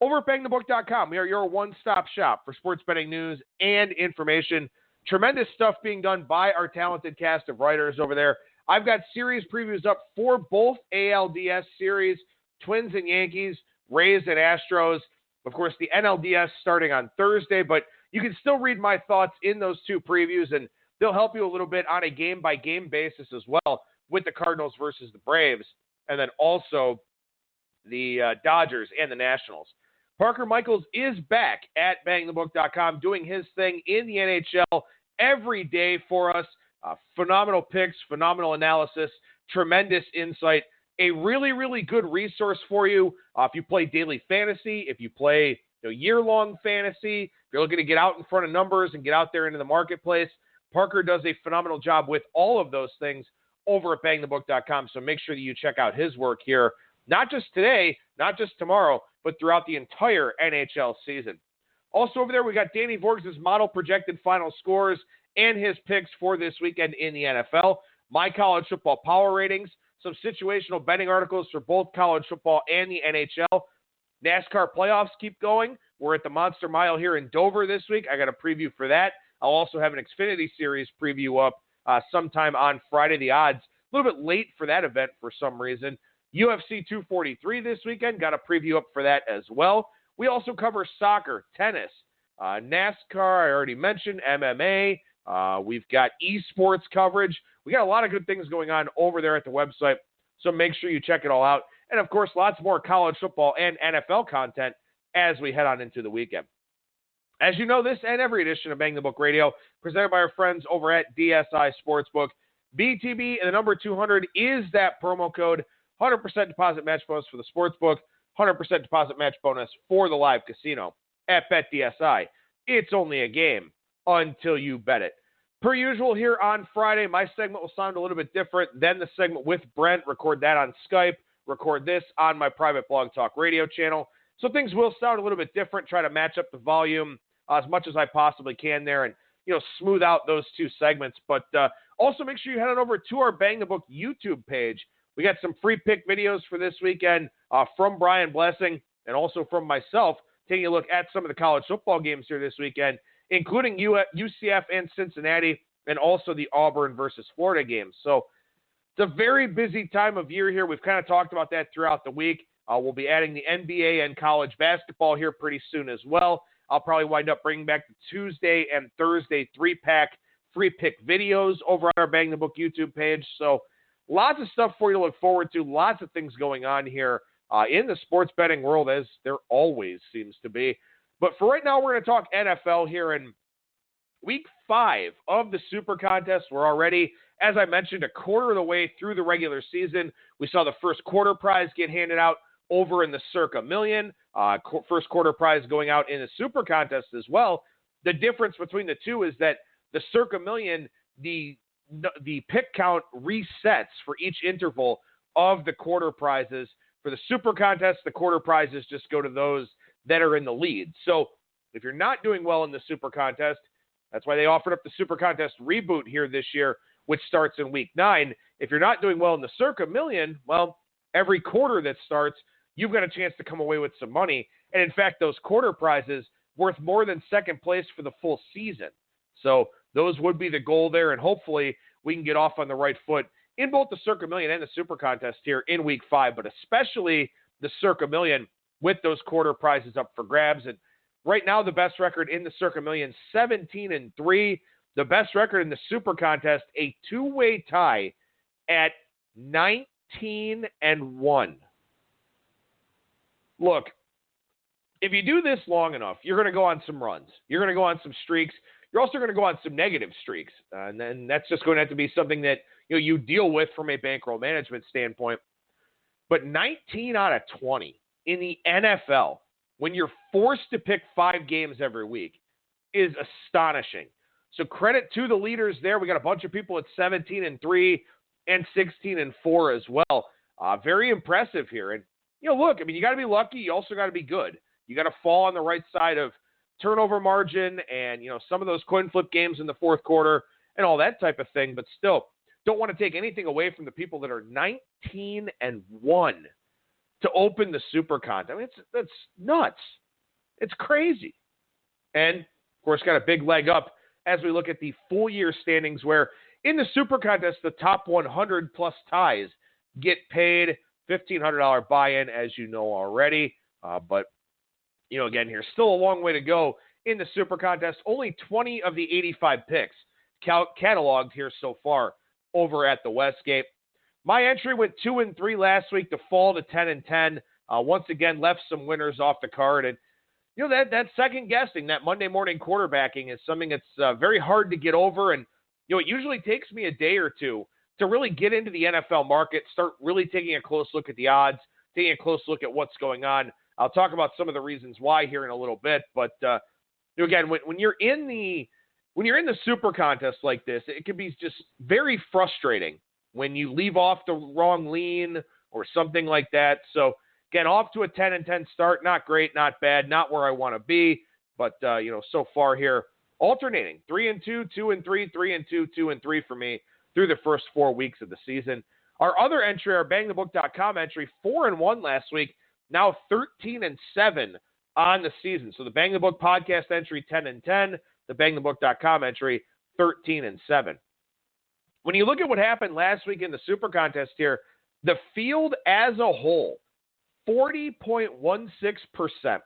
over at BangTheBook.com. We are your one-stop shop for sports betting news and information. Tremendous stuff being done by our talented cast of writers over there. I've got series previews up for both ALDS series, Twins and Yankees, Rays and Astros. Of course, the NLDS starting on Thursday, but you can still read my thoughts in those two previews, and they'll help you a little bit on a game-by-game basis as well with the Cardinals versus the Braves, and then also the Dodgers and the Nationals. Parker Michaels is back at BangTheBook.com doing his thing in the NHL every day for us. Phenomenal picks, phenomenal analysis, tremendous insight. A really, really good resource for you if you play daily fantasy, if you play year-long fantasy, if you're looking to get out in front of numbers and get out there into the marketplace. Parker does a phenomenal job with all of those things over at BangTheBook.com, so make sure that you check out his work here, not just today, not just tomorrow, but throughout the entire NHL season. Also over there, we got Danny Vorgs' model projected final scores and his picks for this weekend in the NFL, my college football power ratings, some situational betting articles for both college football and the NHL. NASCAR playoffs keep going. We're at the Monster Mile here in Dover this week. I got a preview for that. I'll also have an Xfinity Series preview up sometime on Friday. The odds a little bit late for that event for some reason. UFC 243 this weekend. Got a preview up for that as well. We also cover soccer, tennis, NASCAR, I already mentioned, MMA. We've got esports coverage. We got a lot of good things going on over there at the website, so make sure you check it all out. And, of course, lots more college football and NFL content as we head on into the weekend. As you know, this and every edition of Bang the Book Radio, presented by our friends over at DSI Sportsbook. BTB and the number 200 is that promo code. 100% deposit match bonus for the sportsbook, 100% deposit match bonus for the live casino at BetDSI. It's only a game until you bet it. Per usual here on Friday, my segment will sound a little bit different than the segment with Brent. Record that on Skype. Record this on my private Blog Talk Radio channel. So things will sound a little bit different. Try to match up the volume as much as I possibly can there and, smooth out those two segments. But also make sure you head on over to our Bang the Book YouTube page. We got some free pick videos for this weekend from Brian Blessing and also from myself, taking a look at some of the college football games here this weekend, including UCF and Cincinnati, and also the Auburn versus Florida games. So it's a very busy time of year here. We've kind of talked about that throughout the week. We'll be adding the NBA and college basketball here pretty soon as well. I'll probably wind up bringing back the Tuesday and Thursday 3-pack free pick videos over on our Bang the Book YouTube page. So lots of stuff for you to look forward to. Lots of things going on here in the sports betting world, as there always seems to be. But for right now, we're going to talk NFL here in week 5 of the SuperContest. We're already, as I mentioned, a quarter of the way through the regular season. We saw the first quarter prize get handed out over in the Circa Million. First quarter prize going out in the SuperContest as well. The difference between the two is that the Circa Million, the pick count resets for each interval of the quarter prizes. For the SuperContest, the quarter prizes just go to those that are in the lead. So if you're not doing well in the SuperContest, that's why they offered up the SuperContest reboot here this year, which starts in week 9. If you're not doing well in the Circa Million, well, every quarter that starts, you've got a chance to come away with some money. And in fact, those quarter prizes worth more than second place for the full season. So those would be the goal there, and hopefully we can get off on the right foot in both the Circa Million and the SuperContest here in week 5, but especially the Circa Million with those quarter prizes up for grabs. And right now, the best record in the Circa Million, 17-3. The best record in the SuperContest, a two-way tie at 19-1. Look, if you do this long enough, you're going to go on some runs. You're going to go on some streaks. You're also going to go on some negative streaks. And then that's just going to have to be something that you deal with from a bankroll management standpoint. But 19 out of 20 in the NFL, when you're forced to pick 5 games every week, is astonishing. So credit to the leaders there. We got a bunch of people at 17-3 and 16-4 as well. Very impressive here. And, look, you got to be lucky. You also got to be good. You got to fall on the right side of turnover margin and, some of those coin flip games in the fourth quarter and all that type of thing. But still, don't want to take anything away from the people that are 19-1 to open the SuperContest. I mean, that's nuts. It's crazy. And, of course, got a big leg up as we look at the full year standings where in the SuperContest, the top 100-plus ties get paid $1,500 buy-in, as you know already. But, again, here's still a long way to go in the SuperContest. Only 20 of the 85 picks cataloged here so far over at the Westgate. My entry went 2-3 last week to fall to 10-10. Once again, left some winners off the card. And, that second guessing, that Monday morning quarterbacking is something that's very hard to get over. And, it usually takes me a day or two to really get into the NFL market, start really taking a close look at the odds, taking a close look at what's going on. I'll talk about some of the reasons why here in a little bit. But, again, when you're in the SuperContest like this, it can be just very frustrating when you leave off the wrong lean or something like that. So, again, off to a 10-10 start. Not great, not bad, not where I want to be. But, so far here, alternating 3-2, 2-3, 3-2, 2-3 for me through the first 4 weeks of the season. Our other entry, our BangTheBook.com entry, 4-1 last week, now 13-7 on the season. So the Bang the Book podcast entry, 10-10, the BangTheBook.com entry, 13-7. When you look at what happened last week in the SuperContest here, the field as a whole, 40.16%.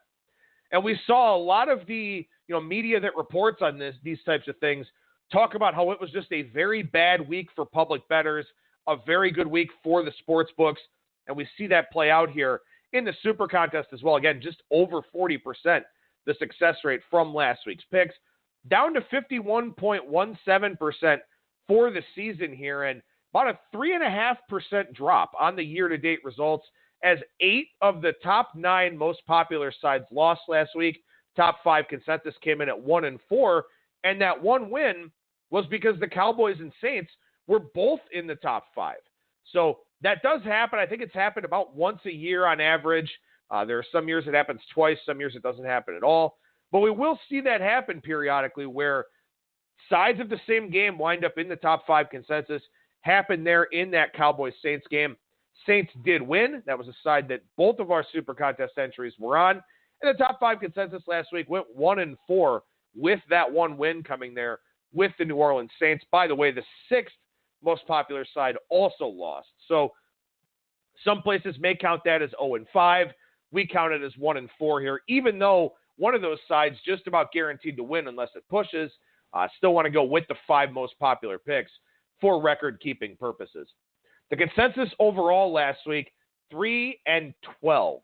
And we saw a lot of the media that reports on these types of things talk about how it was just a very bad week for public bettors, a very good week for the sports books, and we see that play out here in the SuperContest as well. Again, just over 40%, the success rate from last week's picks, down to 51.17% for the season here, and about a 3.5% drop on the year-to-date results as 8 of the top 9 most popular sides lost last week. Top 5 consensus came in at 1-4, and that one win was because the Cowboys and Saints were both in the top 5. So that does happen. I think it's happened about once a year on average. There are some years it happens twice, some years it doesn't happen at all. But we will see that happen periodically where sides of the same game wind up in the top 5 consensus. Happened there in that Cowboys-Saints game. Saints did win. That was a side that both of our SuperContest entries were on. And the top 5 consensus last week went 1-4 with that one win coming there with the New Orleans Saints. By the way, the 6th most popular side also lost. So some places may count that as 0-5. We count it as 1-4 here, even though one of those sides just about guaranteed to win unless it pushes. Still want to go with the 5 most popular picks for record-keeping purposes. The consensus overall last week, 3-12.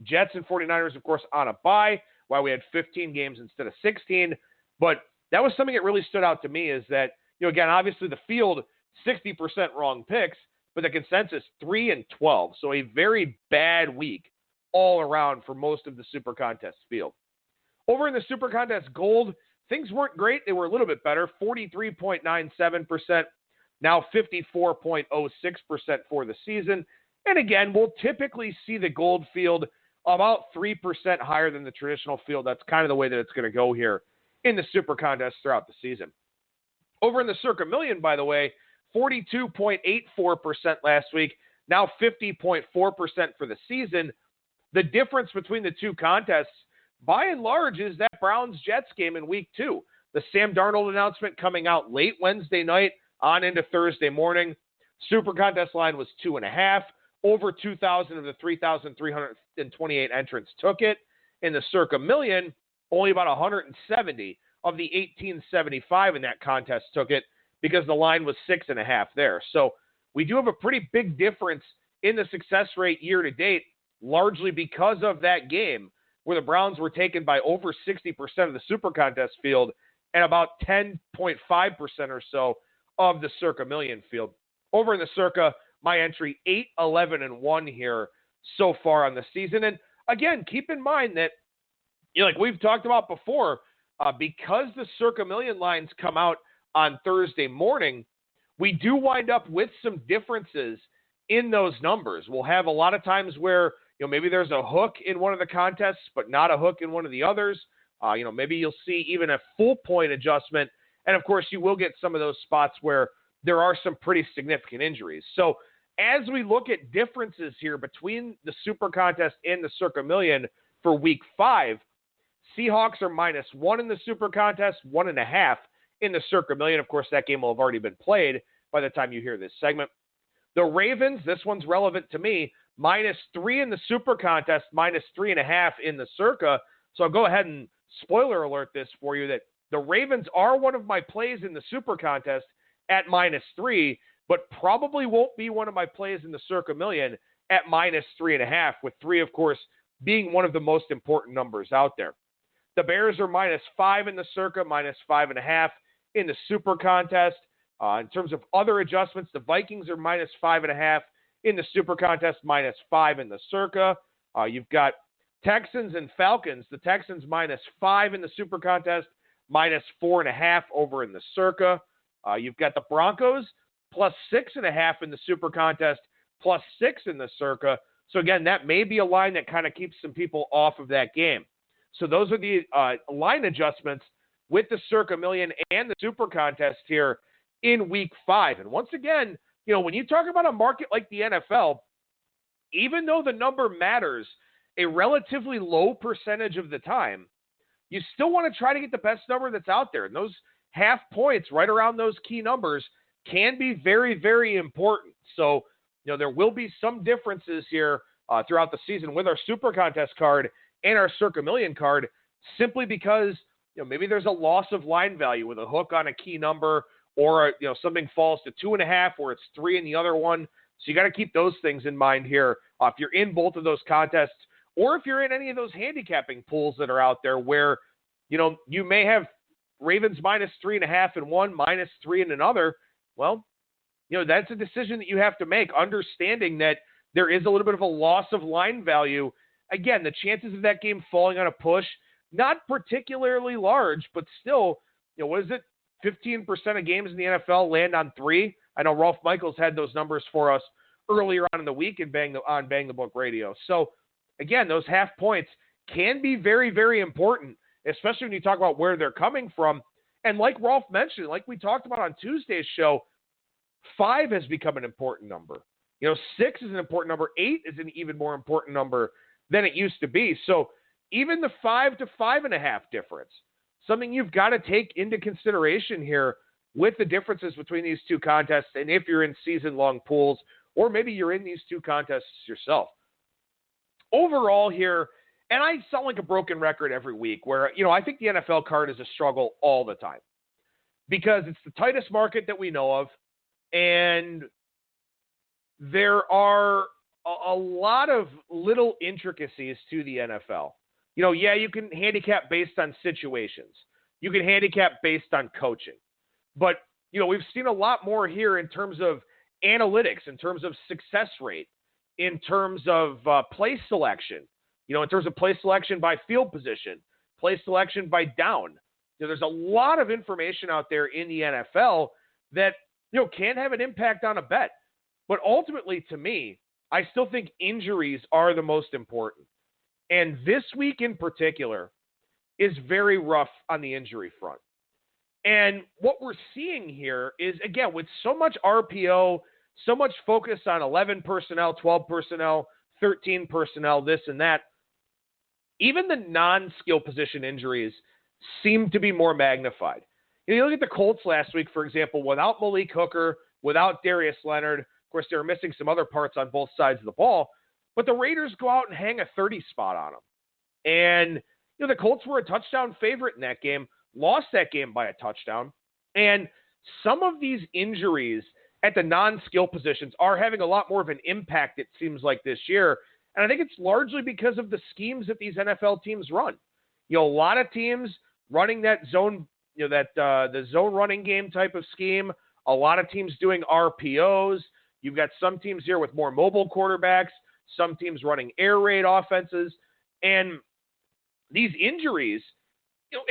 Jets and 49ers, of course, on a bye, while we had 15 games instead of 16. But that was something that really stood out to me is that, again, obviously the field, 60% wrong picks, but the consensus, 3-12. So a very bad week all around for most of the SuperContest field. Over in the SuperContest Gold, things weren't great. They were a little bit better, 43.97%, now 54.06% for the season. And again, we'll typically see the Gold field about 3% higher than the traditional field. That's kind of the way that it's going to go here in the SuperContest throughout the season. Over in the Circa Million, by the way, 42.84% last week, now 50.4% for the season. The difference between the two contests, by and large, is that Browns-Jets game in week 2. The Sam Darnold announcement coming out late Wednesday night on into Thursday morning. SuperContest line was 2.5. Over 2,000 of the 3,328 entrants took it. In the Circa Million, only about 170 of the 1,875 in that contest took it because the line was 6.5 there. So we do have a pretty big difference in the success rate year to date, largely because of that game where the Browns were taken by over 60% of the SuperContest field and about 10.5% or so of the Circa Million field. Over in the Circa, my entry, 8-11-1 here so far on the season. And again, keep in mind that, like we've talked about before, because the Circa Million lines come out on Thursday morning, we do wind up with some differences in those numbers. We'll have a lot of times where, maybe there's a hook in one of the contests, but not a hook in one of the others. Maybe you'll see even a full point adjustment. And of course, you will get some of those spots where there are some pretty significant injuries. So as we look at differences here between the Super Contest and the Circa Million for Week 5, Seahawks are -1 in the Super Contest, 1.5 in the Circa Million. Of course, that game will have already been played by the time you hear this segment. The Ravens, this one's relevant to me, -3 in the Super Contest, -3.5 in the Circa. So I'll go ahead and spoiler alert this for you that the Ravens are one of my plays in the Super Contest at -3, but probably won't be one of my plays in the Circa Million at -3.5, with 3, of course, being one of the most important numbers out there. The Bears are -5 in the Circa, -5.5 in the Super Contest. In terms of other adjustments, the Vikings are -5.5 in the Super Contest, -5 in the Circa. You've got Texans and Falcons. The Texans -5 in the Super Contest, -4.5 over in the Circa. You've got the Broncos +6.5 in the Super Contest, +6 in the Circa. So again, that may be a line that kind of keeps some people off of that game. So those are the line adjustments with the Circa Million and the Super Contest here in Week 5. And once again, when you talk about a market like the NFL, even though the number matters a relatively low percentage of the time, you still want to try to get the best number that's out there. And those half points right around those key numbers can be very, very important. So, there will be some differences here throughout the season with our Super Contest card and our Circa Million card, simply because, maybe there's a loss of line value with a hook on a key number, or, something falls to 2.5 or it's 3 in the other one. So you got to keep those things in mind here. If you're in both of those contests, or if you're in any of those handicapping pools that are out there where, you may have Ravens -3.5 in one, -3 in another. Well, that's a decision that you have to make, understanding that there is a little bit of a loss of line value. Again, the chances of that game falling on a push, not particularly large, but still, what is it? 15% of games in the NFL land on 3. I know Rolf Michaels had those numbers for us earlier on in the week on Bang the Book Radio. So again, those half points can be very, very important, especially when you talk about where they're coming from. And like Rolf mentioned, like we talked about on Tuesday's show, 5 has become an important number. 6 is an important number. 8 is an even more important number than it used to be. So even the 5 to 5.5 difference, something you've got to take into consideration here with the differences between these two contests, and if you're in season-long pools, or maybe you're in these two contests yourself. Overall here, and I sound like a broken record every week, where, I think the NFL card is a struggle all the time, because it's the tightest market that we know of, and there are a lot of little intricacies to the NFL. You can handicap based on situations. You can handicap based on coaching. But, we've seen a lot more here in terms of analytics, in terms of success rate, in terms of play selection, in terms of play selection by field position, play selection by down. There's a lot of information out there in the NFL that, can have an impact on a bet. But ultimately, to me, I still think injuries are the most important. And this week in particular is very rough on the injury front. And what we're seeing here is, again, with so much RPO, so much focus on 11 personnel, 12 personnel, 13 personnel, this and that, even the non-skill position injuries seem to be more magnified. You look at the Colts last week, for example, without Malik Hooker, without Darius Leonard. Of course, they were missing some other parts on both sides of the ball. But the Raiders go out and hang a 30 spot on them. And, the Colts were a touchdown favorite in that game, lost that game by a touchdown. And some of these injuries at the non-skill positions are having a lot more of an impact, it seems like, this year. And I think it's largely because of the schemes that these NFL teams run. A lot of teams running that zone, the zone running game type of scheme. A lot of teams doing RPOs. You've got some teams here with more mobile quarterbacks, some teams running air raid offenses. And these injuries,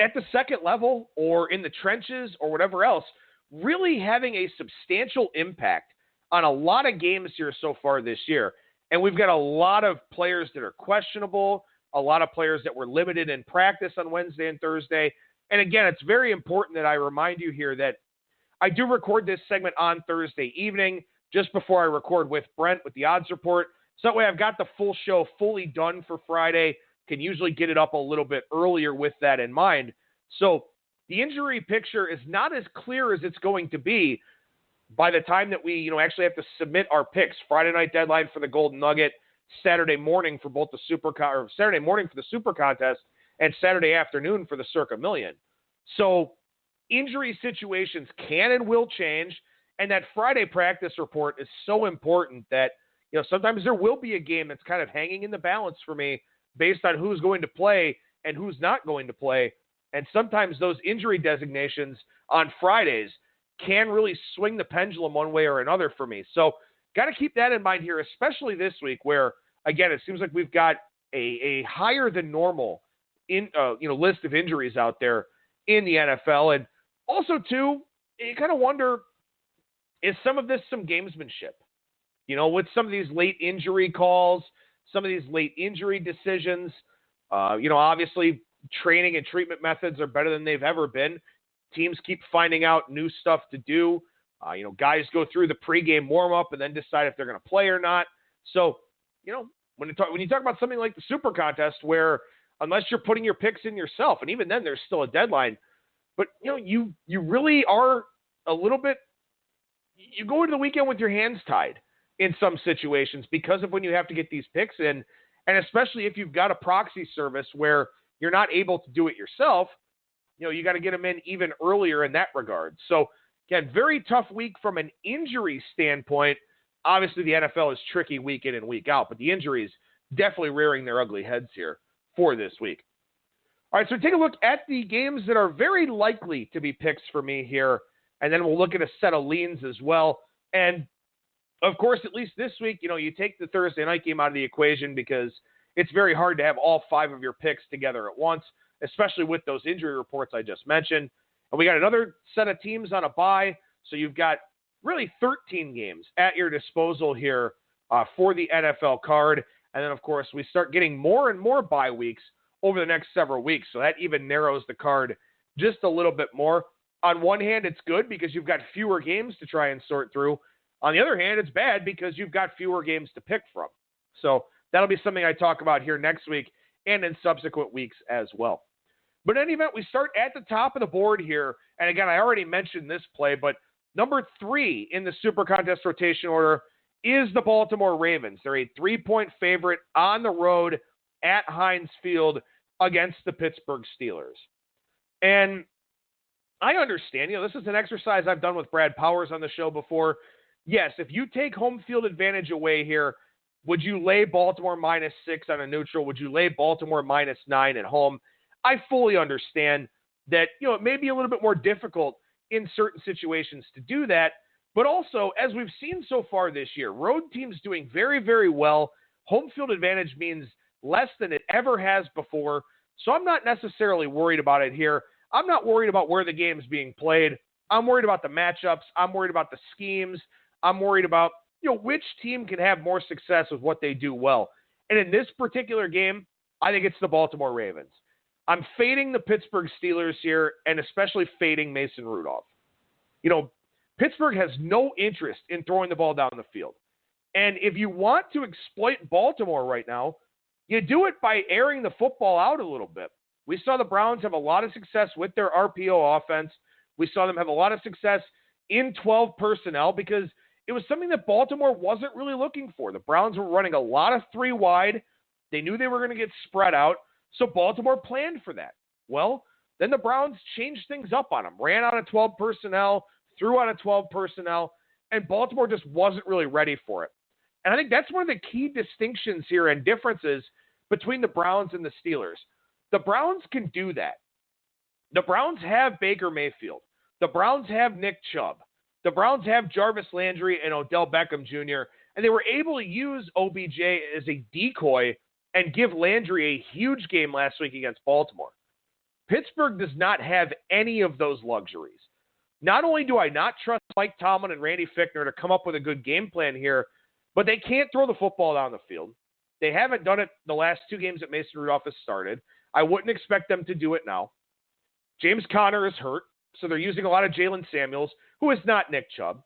at the second level or in the trenches or whatever else, really having a substantial impact on a lot of games here so far this year. And we've got a lot of players that are questionable, a lot of players that were limited in practice on Wednesday and Thursday. And again, it's very important that I remind you here that I do record this segment on Thursday evening, just before I record with Brent with the odds report. So that way I've got the full show fully done for Friday. Can usually get it up a little bit earlier with that in mind. So the injury picture is not as clear as it's going to be by the time that we, actually have to submit our picks. Friday night deadline for the Golden Nugget, Saturday morning for both the Saturday morning for the Super Contest, and Saturday afternoon for the Circa Million. So injury situations can and will change, and that Friday practice report is so important that, sometimes there will be a game that's kind of hanging in the balance for me based on who's going to play and who's not going to play. And sometimes those injury designations on Fridays can really swing the pendulum one way or another for me. So got to keep that in mind here, especially this week where, again, it seems like we've got a higher than normal list of injuries out there in the NFL. And also, too, you kind of wonder, is some of this some gamesmanship? With some of these late injury calls, some of these late injury decisions, obviously training and treatment methods are better than they've ever been. Teams keep finding out new stuff to do. Guys go through the pregame warm-up and then decide if they're going to play or not. So, when you talk about something like the Super Contest, where unless you're putting your picks in yourself, and even then there's still a deadline, but, you really are a little bit, you go into the weekend with your hands tied in some situations because of when you have to get these picks in, and especially if you've got a proxy service where you're not able to do it yourself, you got to get them in even earlier in that regard. So, again, very tough week from an injury standpoint. Obviously, the NFL is tricky week in and week out, but the injuries definitely rearing their ugly heads here for this week. All right, so take a look at the games that are very likely to be picks for me here, and then we'll look at a set of leans as well. And, of course, at least this week, you take the Thursday night game out of the equation because it's very hard to have all 5 of your picks together at once, especially with those injury reports I just mentioned. And we got another set of teams on a bye, so you've got really 13 games at your disposal here for the NFL card. And then, of course, we start getting more and more bye weeks over the next several weeks, so that even narrows the card just a little bit more. On one hand, it's good because you've got fewer games to try and sort through. On the other hand, it's bad because you've got fewer games to pick from. So that'll be something I talk about here next week and in subsequent weeks as well. But in any event, we start at the top of the board here. And again, I already mentioned this play, but number 3 in the Super Contest rotation order is the Baltimore Ravens. They're a 3-point favorite on the road at Heinz Field against the Pittsburgh Steelers. And I understand, this is an exercise I've done with Brad Powers on the show before. Yes, if you take home field advantage away here, would you lay Baltimore -6 on a neutral? Would you lay Baltimore -9 at home? I fully understand that, it may be a little bit more difficult in certain situations to do that. But also, as we've seen so far this year, road teams doing very, very well. Home field advantage means less than it ever has before. So I'm not necessarily worried about it here. I'm not worried about where the game's being played. I'm worried about the matchups. I'm worried about the schemes. I'm worried about, which team can have more success with what they do well. And in this particular game, I think it's the Baltimore Ravens. I'm fading the Pittsburgh Steelers here, and especially fading Mason Rudolph. Pittsburgh has no interest in throwing the ball down the field. And if you want to exploit Baltimore right now, you do it by airing the football out a little bit. We saw the Browns have a lot of success with their RPO offense. We saw them have a lot of success in 12 personnel because it was something that Baltimore wasn't really looking for. The Browns were running a lot of 3 wide. They knew they were going to get spread out, so Baltimore planned for that. Well, then the Browns changed things up on them, ran out of 12 personnel, threw out of 12 personnel, and Baltimore just wasn't really ready for it. And I think that's one of the key distinctions here and differences between the Browns and the Steelers. The Browns can do that. The Browns have Baker Mayfield. The Browns have Nick Chubb. The Browns have Jarvis Landry and Odell Beckham Jr., and they were able to use OBJ as a decoy and give Landry a huge game last week against Baltimore. Pittsburgh does not have any of those luxuries. Not only do I not trust Mike Tomlin and Randy Fichtner to come up with a good game plan here, but they can't throw the football down the field. They haven't done it the last 2 games that Mason Rudolph has started. I wouldn't expect them to do it now. James Conner is hurt, so they're using a lot of Jalen Samuels, who is not Nick Chubb.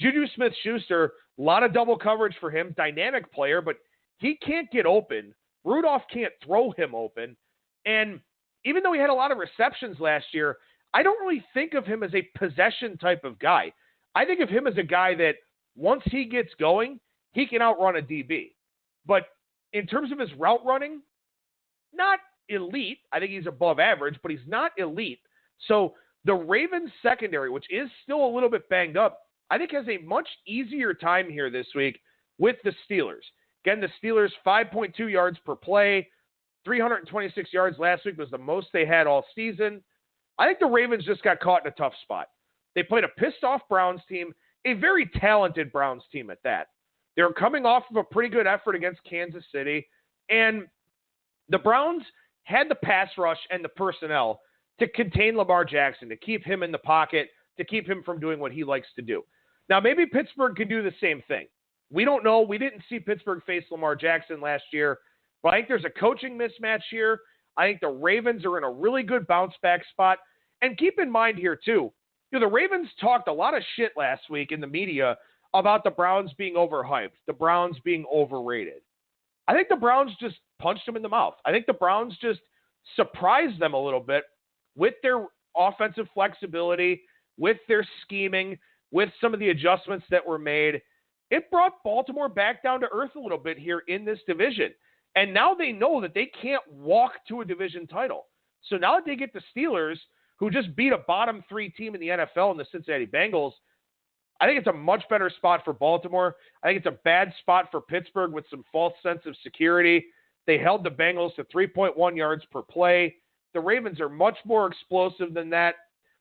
Juju Smith-Schuster, a lot of double coverage for him, dynamic player, but he can't get open. Rudolph can't throw him open. And even though he had a lot of receptions last year, I don't really think of him as a possession type of guy. I think of him as a guy that once he gets going, he can outrun a DB. But in terms of his route running, not elite. I think he's above average, but he's not elite. So the Ravens secondary, which is still a little bit banged up, I think has a much easier time here this week with the Steelers. Again, the Steelers, 5.2 yards per play, 326 yards last week was the most they had all season. I think the Ravens just got caught in a tough spot. They played a pissed-off Browns team, a very talented Browns team at that. They were coming off of a pretty good effort against Kansas City, and the Browns had the pass rush and the personnel to contain Lamar Jackson, to keep him in the pocket, to keep him from doing what he likes to do. Now, maybe Pittsburgh can do the same thing. We don't know. We didn't see Pittsburgh face Lamar Jackson last year, but I think there's a coaching mismatch here. I think the Ravens are in a really good bounce-back spot. And keep in mind here, too, the Ravens talked a lot of shit last week in the media about the Browns being overhyped, the Browns being overrated. I think the Browns just punched them in the mouth. I think the Browns just surprised them a little bit with their offensive flexibility, with their scheming, with some of the adjustments that were made. It brought Baltimore back down to earth a little bit here in this division. And now they know that they can't walk to a division title. So now that they get the Steelers, who just beat a bottom three team in the NFL in the Cincinnati Bengals, I think it's a much better spot for Baltimore. I think it's a bad spot for Pittsburgh with some false sense of security. They held the Bengals to 3.1 yards per play. The Ravens are much more explosive than that.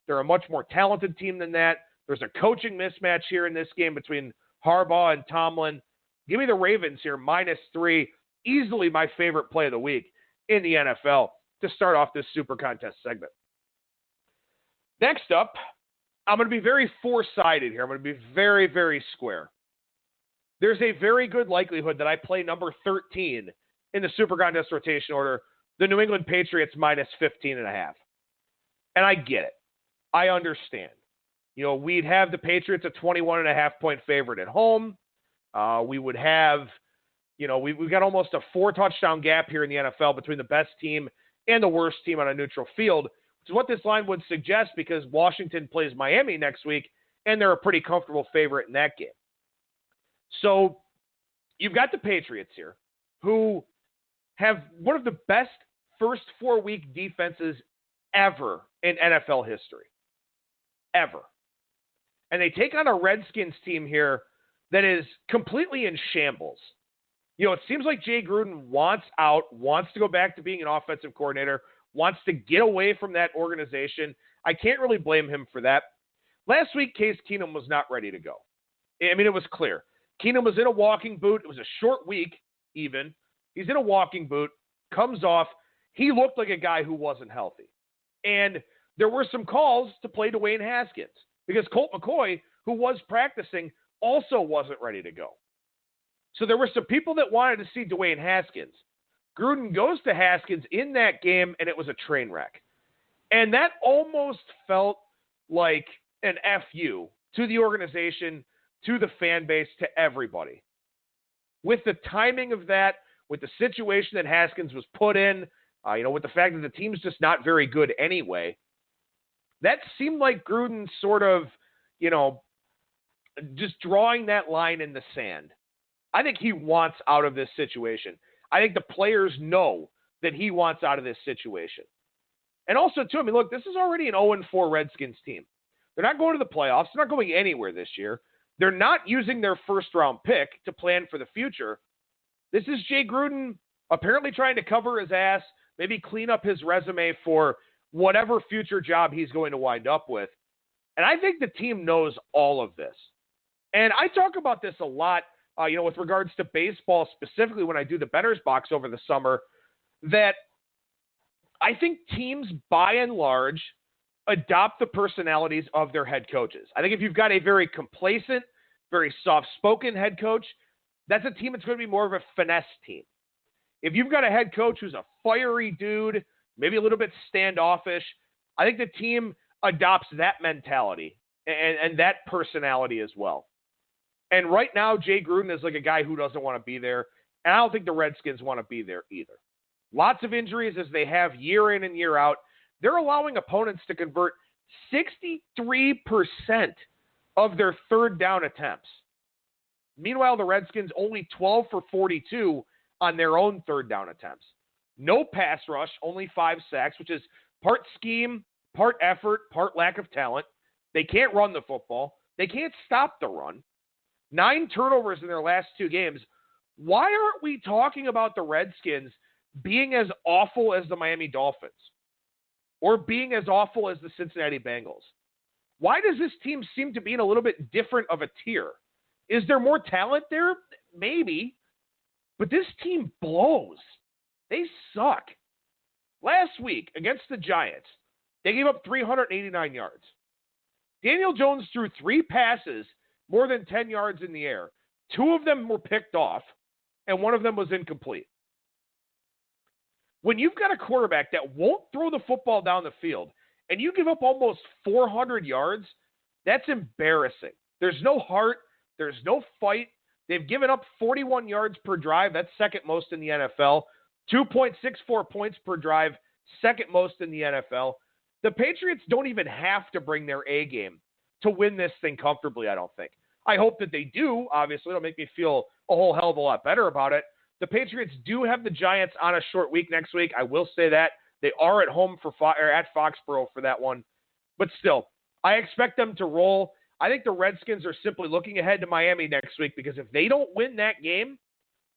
They're a much more talented team than that. There's a coaching mismatch here in this game between Harbaugh and Tomlin. Give me the Ravens here, -3. Easily my favorite play of the week in the NFL to start off this Super Contest segment. Next up, I'm going to be very four-sided here. I'm going to be very, very square. There's a very good likelihood that I play number 13 in the Super Contest rotation order, the New England Patriots -15.5. And I get it. I understand. We'd have the Patriots a 21.5-point favorite at home. We would have, we've got almost a 4-touchdown gap here in the NFL between the best team and the worst team on a neutral field, which is what this line would suggest because Washington plays Miami next week, and they're a pretty comfortable favorite in that game. So you've got the Patriots here, who have one of the best first 4-week defenses ever in NFL history. Ever. And they take on a Redskins team here that is completely in shambles. It seems like Jay Gruden wants to go back to being an offensive coordinator, wants to get away from that organization. I can't really blame him for that. Last week, Case Keenum was not ready to go. I mean, it was clear. Keenum was in a walking boot. It was a short week, even. He's in a walking boot, comes off. He looked like a guy who wasn't healthy. And there were some calls to play Dwayne Haskins because Colt McCoy, who was practicing, also wasn't ready to go. So there were some people that wanted to see Dwayne Haskins. Gruden goes to Haskins in that game, and it was a train wreck. And that almost felt like an FU to the organization, to the fan base, to everybody. With the timing of that, with the situation that Haskins was put in, with the fact that the team's just not very good anyway, that seemed like Gruden sort of, just drawing that line in the sand. I think he wants out of this situation. I think the players know that he wants out of this situation. And also, too, look, this is already an 0-4 Redskins team. They're not going to the playoffs. They're not going anywhere this year. They're not using their first-round pick to plan for the future. This is Jay Gruden apparently trying to cover his ass, maybe clean up his resume for whatever future job he's going to wind up with. And I think the team knows all of this. And I talk about this a lot, with regards to baseball specifically when I do the Bettor's Box over the summer, that I think teams, by and large, adopt the personalities of their head coaches. I think if you've got a very complacent, very soft-spoken head coach, that's a team that's going to be more of a finesse team. If you've got a head coach who's a fiery dude, maybe a little bit standoffish, I think the team adopts that mentality and that personality as well. And right now, Jay Gruden is like a guy who doesn't want to be there. And I don't think the Redskins want to be there either. Lots of injuries as they have year in and year out. They're allowing opponents to convert 63% of their third down attempts. Meanwhile, the Redskins only 12 for 42 on their own third down attempts. No pass rush, only 5 sacks, which is part scheme, part effort, part lack of talent. They can't run the football. They can't stop the run. 9 turnovers in their last 2 games. Why aren't we talking about the Redskins being as awful as the Miami Dolphins or being as awful as the Cincinnati Bengals? Why does this team seem to be in a little bit different of a tier? Is there more talent there? Maybe. But this team blows. They suck. Last week against the Giants, they gave up 389 yards. Daniel Jones threw 3 passes more than 10 yards in the air. 2 of them were picked off, and 1 of them was incomplete. When you've got a quarterback that won't throw the football down the field, and you give up almost 400 yards, that's embarrassing. There's no heart. There's no fight. They've given up 41 yards per drive. That's second most in the NFL. 2.64 points per drive, second most in the NFL. The Patriots don't even have to bring their A game to win this thing comfortably, I don't think. I hope that they do. Obviously, it'll make me feel a whole hell of a lot better about it. The Patriots do have the Giants on a short week next week. I will say that. They are at home at Foxborough for that one. But still, I expect them to roll. I think the Redskins are simply looking ahead to Miami next week because if they don't win that game,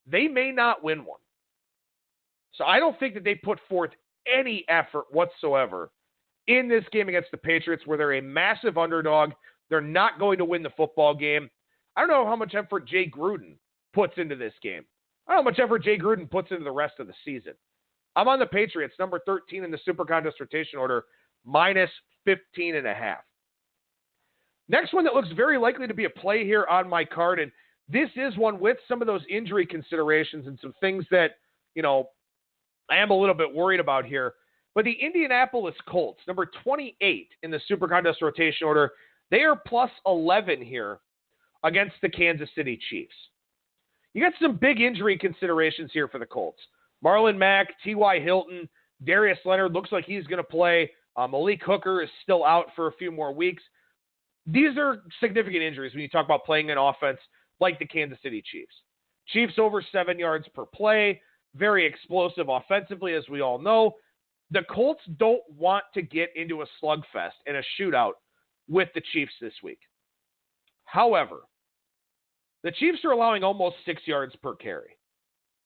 they may not win one. So I don't think that they put forth any effort whatsoever in this game against the Patriots where they're a massive underdog. They're not going to win the football game. I don't know how much effort Jay Gruden puts into this game. I don't know how much effort Jay Gruden puts into the rest of the season. I'm on the Patriots, number 13 in the SuperContest rotation order, minus 15.5. Next one that looks very likely to be a play here on my card, and this is one with some of those injury considerations and some things that, I am a little bit worried about here. But the Indianapolis Colts, number 28 in the SuperContest rotation order, they are plus 11 here against the Kansas City Chiefs. You got some big injury considerations here for the Colts. Marlon Mack, T.Y. Hilton, Darius Leonard looks like he's going to play. Malik Hooker is still out for a few more weeks. These are significant injuries when you talk about playing an offense like the Kansas City Chiefs. Chiefs over 7 yards per play, very explosive offensively, as we all know. The Colts don't want to get into a slugfest and a shootout with the Chiefs this week. However, the Chiefs are allowing almost 6 yards per carry.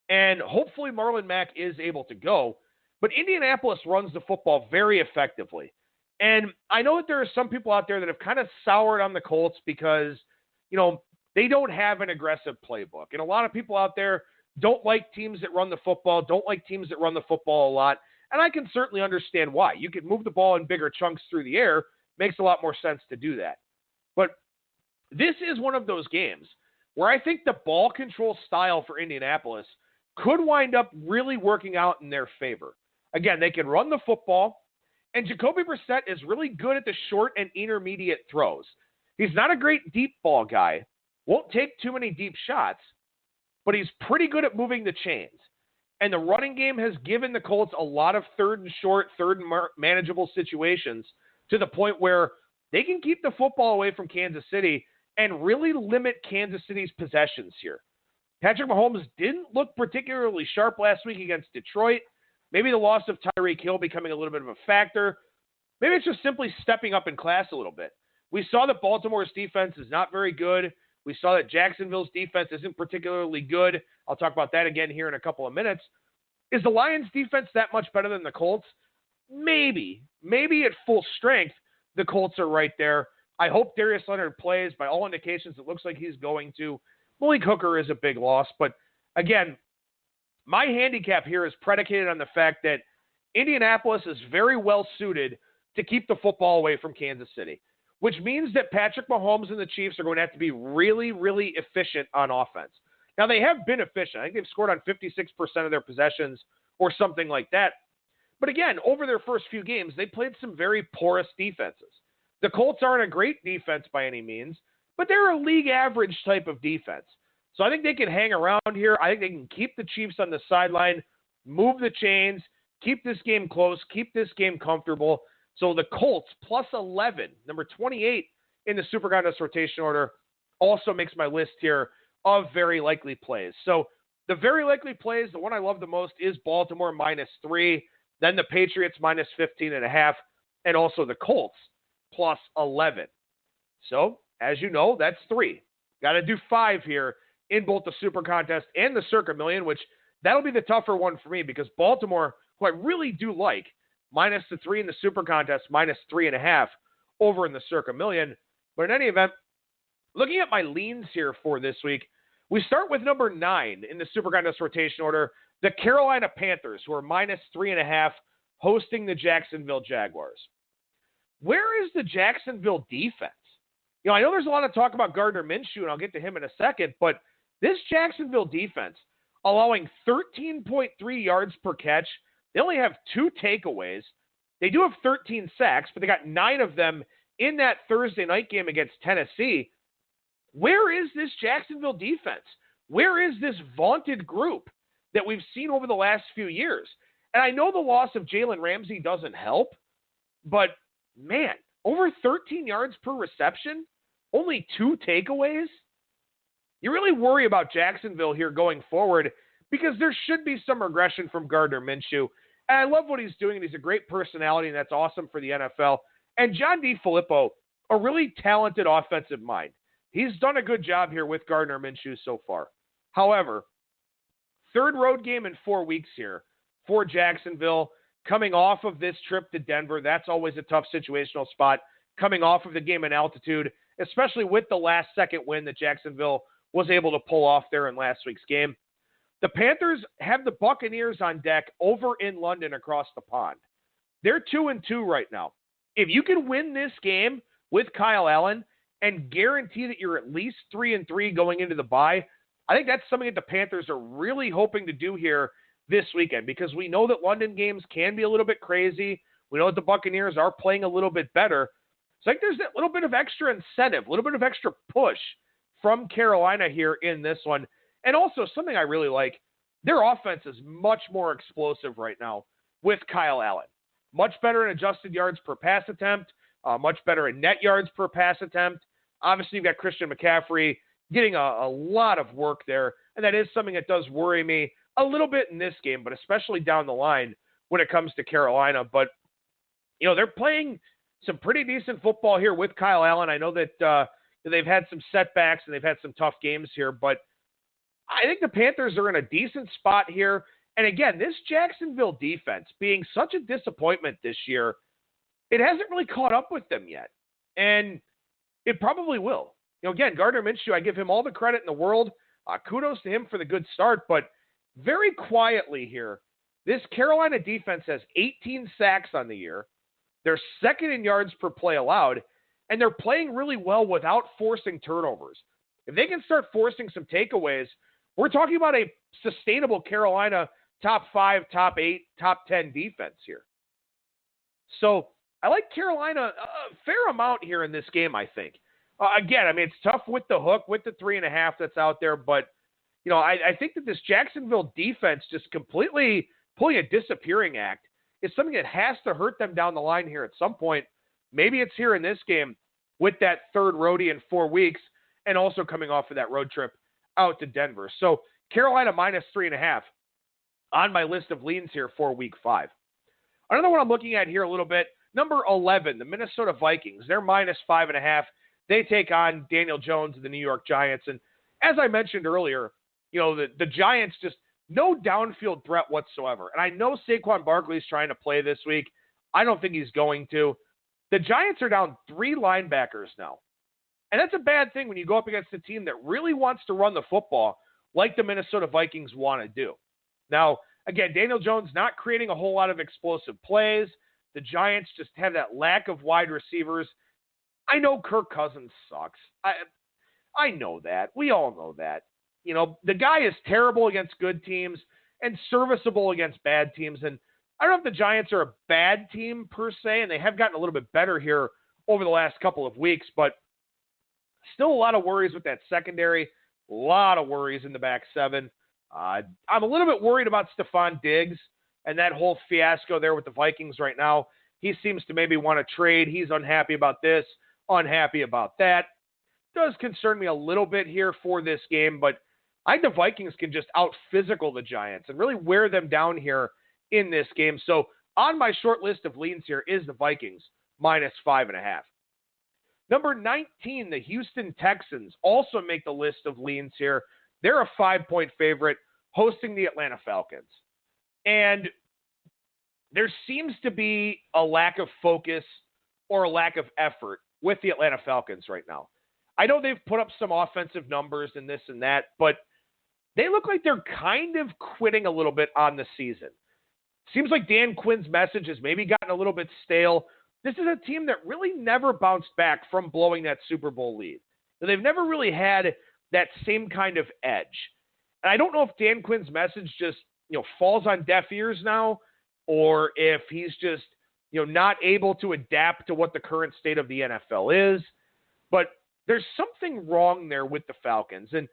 And hopefully Marlon Mack is able to go. But Indianapolis runs the football very effectively. And I know that there are some people out there that have kind of soured on the Colts because, they don't have an aggressive playbook. And a lot of people out there don't like teams that run the football, don't like teams that run the football a lot. And I can certainly understand why. You can move the ball in bigger chunks through the air. Makes a lot more sense to do that. But this is one of those games where I think the ball control style for Indianapolis could wind up really working out in their favor. Again, they can run the football, and Jacoby Brissett is really good at the short and intermediate throws. He's not a great deep ball guy, won't take too many deep shots, but he's pretty good at moving the chains. And the running game has given the Colts a lot of third and short, third and manageable situations to the point where they can keep the football away from Kansas City and really limit Kansas City's possessions here. Patrick Mahomes didn't look particularly sharp last week against Detroit. Maybe the loss of Tyreek Hill becoming a little bit of a factor. Maybe it's just simply stepping up in class a little bit. We saw that Baltimore's defense is not very good. We saw that Jacksonville's defense isn't particularly good. I'll talk about that again here in a couple of minutes. Is the Lions' defense that much better than the Colts? Maybe. Maybe at full strength, the Colts are right there. I hope Darius Leonard plays. By all indications, it looks like he's going to. Malik Hooker is a big loss. But again, my handicap here is predicated on the fact that Indianapolis is very well suited to keep the football away from Kansas City, which means that Patrick Mahomes and the Chiefs are going to have to be really, really efficient on offense. Now, they have been efficient. I think they've scored on 56% of their possessions or something like that. But again, over their first few games, they played some very porous defenses. The Colts aren't a great defense by any means, but they're a league average type of defense. So I think they can hang around here. I think they can keep the Chiefs on the sideline, move the chains, keep this game close, keep this game comfortable. So the Colts plus 11, number 28 in the SuperContest rotation order, also makes my list here of very likely plays. So the very likely plays, the one I love the most is Baltimore -3, then the Patriots -15.5, and also the Colts plus 11. So, as you know, that's 3. Got to do 5 here in both the SuperContest and the Circa Million, which that'll be the tougher one for me because Baltimore, who I really do like, -3 in the SuperContest, -3.5 over in the Circa Million. But in any event, looking at my leans here for this week, we start with number 9 in the SuperContest rotation order, the Carolina Panthers, who are -3.5, hosting the Jacksonville Jaguars. Where is the Jacksonville defense? You know, I know there's a lot of talk about Gardner Minshew, and I'll get to him in a second, but this Jacksonville defense, allowing 13.3 yards per catch, they only have 2 takeaways. They do have 13 sacks, but they got 9 of them in that Thursday night game against Tennessee. Where is this Jacksonville defense? Where is this vaunted group that we've seen over the last few years? And I know the loss of Jalen Ramsey doesn't help, but man, over 13 yards per reception, only 2 takeaways? You really worry about Jacksonville here going forward because there should be some regression from Gardner Minshew. And I love what he's doing, and he's a great personality, and that's awesome for the NFL. And John DeFilippo, a really talented offensive mind. He's done a good job here with Gardner Minshew so far. However, third road game in 4 weeks here for Jacksonville, coming off of this trip to Denver. That's always a tough situational spot, coming off of the game in altitude, especially with the last-second win that Jacksonville was able to pull off there in last week's game. The Panthers have the Buccaneers on deck over in London across the pond. They're 2-2 right now. If you can win this game with Kyle Allen and guarantee that you're at least 3-3 going into the bye, I think that's something that the Panthers are really hoping to do here this weekend because we know that London games can be a little bit crazy. We know that the Buccaneers are playing a little bit better. So I think there's that little bit of extra incentive, a little bit of extra push from Carolina here in this one. And also, something I really like, their offense is much more explosive right now with Kyle Allen. Much better in adjusted yards per pass attempt, much better in net yards per pass attempt. Obviously, you've got Christian McCaffrey getting a lot of work there, and that is something that does worry me a little bit in this game, but especially down the line when it comes to Carolina. But, you know, they're playing some pretty decent football here with Kyle Allen. I know that they've had some setbacks and they've had some tough games here, but I think the Panthers are in a decent spot here. And again, this Jacksonville defense being such a disappointment this year, it hasn't really caught up with them yet. And it probably will. You know, again, Gardner Minshew, I give him all the credit in the world. Kudos to him for the good start. But very quietly here, this Carolina defense has 18 sacks on the year. They're second in yards per play allowed. And they're playing really well without forcing turnovers. If they can start forcing some takeaways, we're talking about a sustainable Carolina top 5, top 8, top 10 defense here. So I like Carolina a fair amount here in this game, I think. Again, I mean, it's tough with the hook, with the 3.5 that's out there, but, you know, I think that this Jacksonville defense just completely pulling a disappearing act is something that has to hurt them down the line here at some point. Maybe it's here in this game with that third roadie in 4 weeks and also coming off of that road trip out to Denver. So Carolina -3.5 on my list of leans here for week 5. Another one I'm looking at here a little bit, number 11, the Minnesota Vikings. They're -5.5. They take on Daniel Jones and the New York Giants. And as I mentioned earlier, you know, the Giants just no downfield threat whatsoever. And I know Saquon Barkley's trying to play this week. I don't think he's going to. The Giants are down 3 linebackers now. And that's a bad thing when you go up against a team that really wants to run the football like the Minnesota Vikings want to do. Now, again, Daniel Jones not creating a whole lot of explosive plays. The Giants just have that lack of wide receivers. I know Kirk Cousins sucks. I know that. We all know that. You know, the guy is terrible against good teams and serviceable against bad teams. And I don't know if the Giants are a bad team per se, and they have gotten a little bit better here over the last couple of weeks, but Still a lot of worries with that secondary. A lot of worries in the back seven. I'm a little bit worried about Stephon Diggs and that whole fiasco there with the Vikings right now. He seems to maybe want to trade. He's unhappy about this, unhappy about that. Does concern me a little bit here for this game, but I think the Vikings can just out-physical the Giants and really wear them down here in this game. So on my short list of leans here is the Vikings, -5.5. Number 19, the Houston Texans also make the list of leans here. They're a 5-point favorite hosting the Atlanta Falcons. And there seems to be a lack of focus or a lack of effort with the Atlanta Falcons right now. I know they've put up some offensive numbers and this and that, but they look like they're kind of quitting a little bit on the season. Seems like Dan Quinn's message has maybe gotten a little bit stale. This is a team that really never bounced back from blowing that Super Bowl lead. They've never really had that same kind of edge. And I don't know if Dan Quinn's message just, falls on deaf ears now, or if he's just, not able to adapt to what the current state of the NFL is. But there's something wrong there with the Falcons. And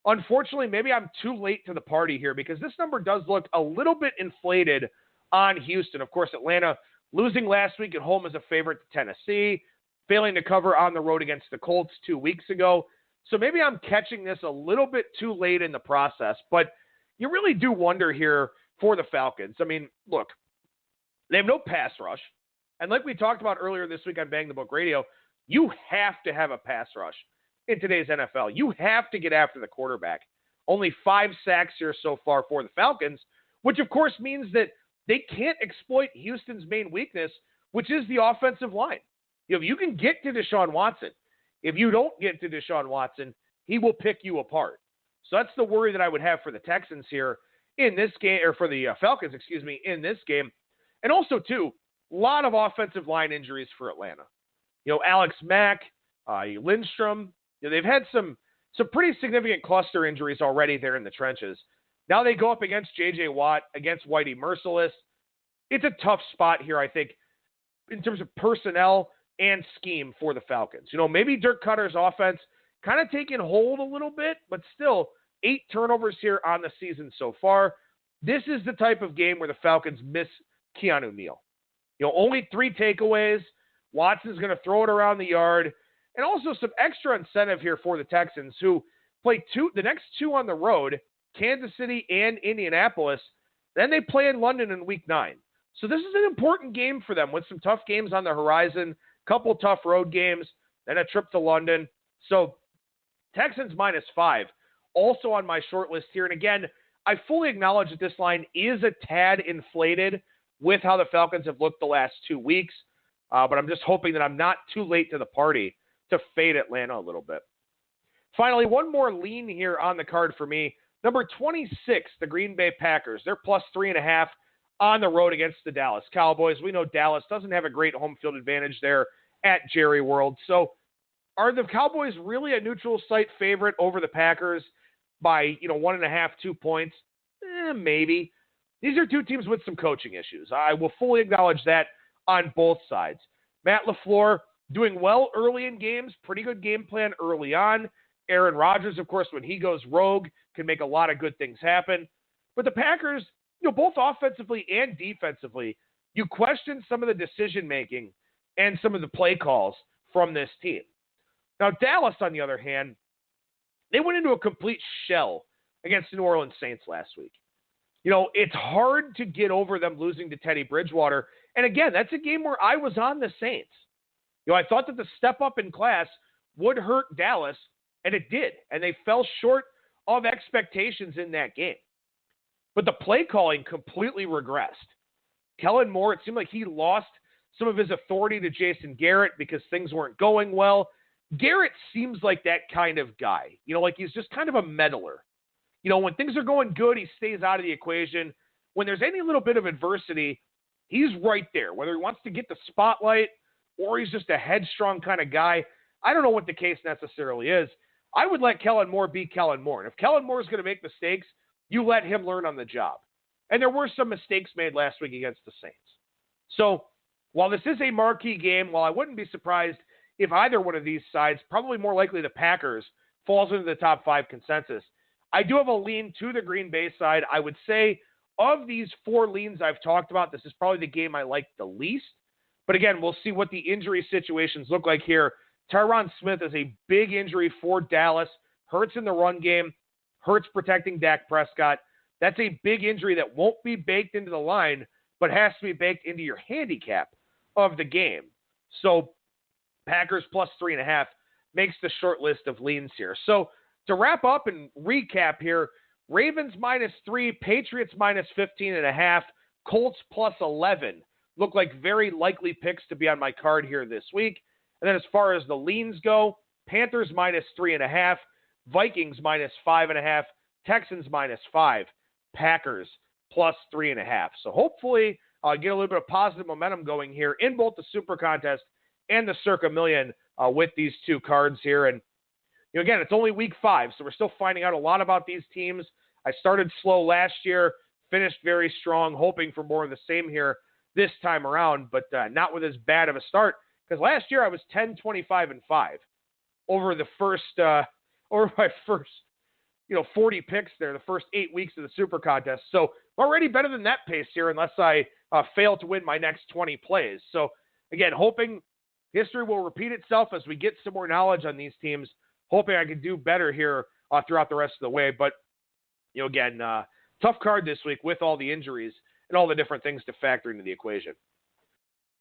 unfortunately, maybe I'm too late to the party here because this number does look a little bit inflated on Houston. Of course, Atlanta losing last week at home as a favorite to Tennessee, failing to cover on the road against the Colts 2 weeks ago. So maybe I'm catching this a little bit too late in the process, but you really do wonder here for the Falcons. I mean, look, they have no pass rush. And like we talked about earlier this week on Bang the Book Radio, you have to have a pass rush in today's NFL. You have to get after the quarterback. Only 5 sacks here so far for the Falcons, which of course means that they can't exploit Houston's main weakness, which is the offensive line. If you can get to Deshaun Watson, if you don't get to Deshaun Watson, he will pick you apart. So that's the worry that I would have for the Texans here in this game, or for the Falcons, in this game. And also, too, a lot of offensive line injuries for Atlanta. Alex Mack, Lindstrom, they've had some pretty significant cluster injuries already there in the trenches. Now they go up against J.J. Watt, against Whitey Merciless. It's a tough spot here, I think, in terms of personnel and scheme for the Falcons. Maybe Dirk Cutter's offense kind of taking hold a little bit, but still 8 turnovers here on the season so far. This is the type of game where the Falcons miss Keanu Neal. Only 3 takeaways. Watson's going to throw it around the yard. And also some extra incentive here for the Texans, who play the next 2 on the road, Kansas City and Indianapolis. Then they play in London in Week 9. So this is an important game for them with some tough games on the horizon, couple tough road games, then a trip to London. So Texans -5, also on my short list here. And again, I fully acknowledge that this line is a tad inflated with how the Falcons have looked the last 2 weeks. But I'm just hoping that I'm not too late to the party to fade Atlanta a little bit. Finally, one more lean here on the card for me. Number 26, the Green Bay Packers. They're +3.5 on the road against the Dallas Cowboys. We know Dallas doesn't have a great home field advantage there at Jerry World. So are the Cowboys really a neutral site favorite over the Packers by, 1.5, 2 points? Maybe. These are 2 teams with some coaching issues. I will fully acknowledge that on both sides. Matt LaFleur doing well early in games, pretty good game plan early on. Aaron Rodgers, of course, when he goes rogue, can make a lot of good things happen. But the Packers, both offensively and defensively, you question some of the decision-making and some of the play calls from this team. Now, Dallas, on the other hand, they went into a complete shell against the New Orleans Saints last week. It's hard to get over them losing to Teddy Bridgewater. And again, that's a game where I was on the Saints. I thought that the step up in class would hurt Dallas, and it did. And they fell short of expectations in that game. But the play calling completely regressed. Kellen Moore, it seemed like he lost some of his authority to Jason Garrett because things weren't going well. Garrett seems like that kind of guy. Like he's just kind of a meddler. When things are going good, he stays out of the equation. When there's any little bit of adversity, he's right there. Whether he wants to get the spotlight or he's just a headstrong kind of guy, I don't know what the case necessarily is. I would let Kellen Moore be Kellen Moore. And if Kellen Moore is going to make mistakes, you let him learn on the job. And there were some mistakes made last week against the Saints. So while this is a marquee game, while I wouldn't be surprised if either one of these sides, probably more likely the Packers, falls into the top 5 consensus. I do have a lean to the Green Bay side. I would say of these 4 leans I've talked about, this is probably the game I like the least. But again, we'll see what the injury situations look like here. Tyron Smith is a big injury for Dallas. Hurts in the run game. Hurts protecting Dak Prescott. That's a big injury that won't be baked into the line, but has to be baked into your handicap of the game. So Packers plus 3.5 makes the short list of leans here. So to wrap up and recap here, Ravens -3, Patriots -15.5, Colts plus 11 look like very likely picks to be on my card here this week. And then as far as the leans go, Panthers -3.5, Vikings -5.5, Texans -5, Packers plus 3.5. So hopefully I'll get a little bit of positive momentum going here in both the Super Contest and the Circa Million with these 2 cards here. And again, it's only week 5, so we're still finding out a lot about these teams. I started slow last year, finished very strong, hoping for more of the same here this time around, but not with as bad of a start, because last year I was 10-25-5 over the first, over my first, 40 picks there, the first 8 weeks of the Super Contest. So I'm already better than that pace here, unless I fail to win my next 20 plays. So again, hoping history will repeat itself as we get some more knowledge on these teams, hoping I can do better here throughout the rest of the way. But, again, tough card this week with all the injuries and all the different things to factor into the equation.